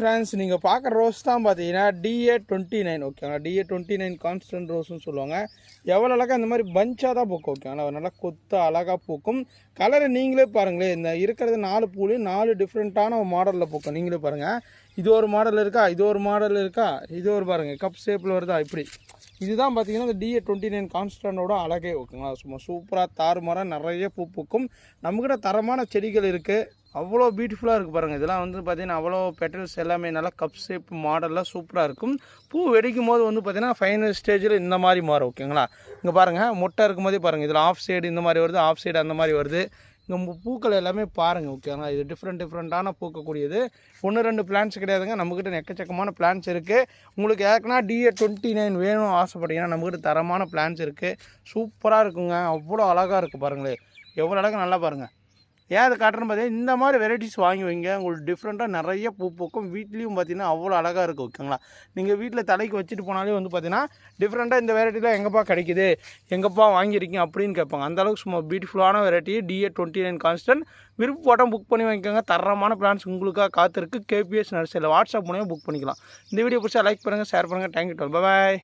Friends, நீங்கள் பார்க்குற rose தான் பார்த்தீங்கன்னா DA29 ஓகேங்களா. DA29 கான்ஸ்டன்ட் ரோஸ்ன்னு சொல்லுவாங்க. எவ்வளோ அழகாக இந்த மாதிரி பஞ்சாக தான் பூக்கும் ஓகேங்களா. நல்லா கொத்து அழகாக பூக்கும். கலரை நீங்களே பாருங்களேன். இந்த இருக்கிறது 4 பூலையும் 4 டிஃப்ரெண்ட்டான மாடலில் பூக்கும். நீங்களே பாருங்கள். இது ஒரு மாடல் இருக்கா, இது ஒரு மாடல் இருக்கா, இது ஒரு பாருங்கள் கப் ஷேப்பில் வருதா இப்படி. இதுதான் பார்த்தீங்கன்னா இந்த DA29 கான்ஸ்டன்டோட அழகே ஓகேங்களா. சும்மா சூப்பராக தாறுமாறாக நிறைய பூ பூக்கும். நம்மக்கிட்ட தரமான செடிகள் இருக்குது. அவ்வளோ பியூட்டிஃபுல்லாக இருக்குது பாருங்கள். இதெல்லாம் வந்து பார்த்திங்கன்னா அவ்வளோ பெட்டல்ஸ் எல்லாமே நல்லா கப் ஷேப் மாடலில் சூப்பராக இருக்கும். பூ வெடிக்கும் போது வந்து பார்த்திங்கன்னா ஃபைனல் ஸ்டேஜில் இந்த மாதிரி மாறும் ஓகேங்களா. இங்கே பாருங்கள், மொட்டை இருக்கும் போதே பாருங்கள். இதில் ஆஃப் சைடு இந்த மாதிரி வருது, ஆஃப் சைடு அந்த மாதிரி வருது. இங்கே பூக்கள் எல்லாமே பாருங்கள் ஓகேங்களா. இது டிஃப்ரெண்ட்டான பூக்கக்கூடியது. 1-2 பிளான்ஸ் கிடையாதுங்க. நம்மக்கிட்ட எக்கச்சக்கமான பிளான்ஸ் இருக்குது. உங்களுக்கு ஏற்கனவே DA29 வேணும் ஆசைப்பட்டீங்கன்னா நம்மக்கிட்ட தரமான பிளான்ஸ் இருக்குது. சூப்பராக இருக்குங்க. அவ்வளோ அழகாக இருக்குது பாருங்களேன். எவ்வளோ அழகாக நல்லா பாருங்கள். ஏன் அதை காட்டுறேன்னு பார்த்தீங்கன்னா இந்த மாதிரி வெரைட்டிஸ் வாங்கி வைங்க. உங்களுக்கு டிஃப்ரெண்ட்டாக நிறைய பூ பூக்கும். வீட்லேயும் பார்த்தீங்கன்னா அவ்வளோ அழகாக இருக்குது ஓகேங்களா. நீங்கள் வீட்டில் தலைக்கு வச்சுட்டு போனாலே வந்து பார்த்தீங்கன்னா டிஃப்ரெண்ட்டாக இந்த வெரைட்டிலாம் எங்கேப்பா கிடைக்குது, எங்கேப்பா வாங்கியிருக்கீங்க அப்படின்னு கேட்பாங்க. அந்தளவுக்கு சும்மா பியூட்டிஃபுல்லான வெரைட்டி DA29 கான்ஸ்டன்ட். விருப்ப போட்டால் புக் பண்ணி வாங்கிக்கோங்க. தரமான பிளான்ஸ் உங்களுக்காக காத்திருக்கு. KPS நர்சரியில் வாட்ஸ்அப் மூலியமாக புக் பண்ணிக்கலாம். இந்த வீடியோ பிடிச்சா லைக் பண்ணுங்கள், ஷேர் பண்ணுங்கள். தேங்க்யூ. பாய்.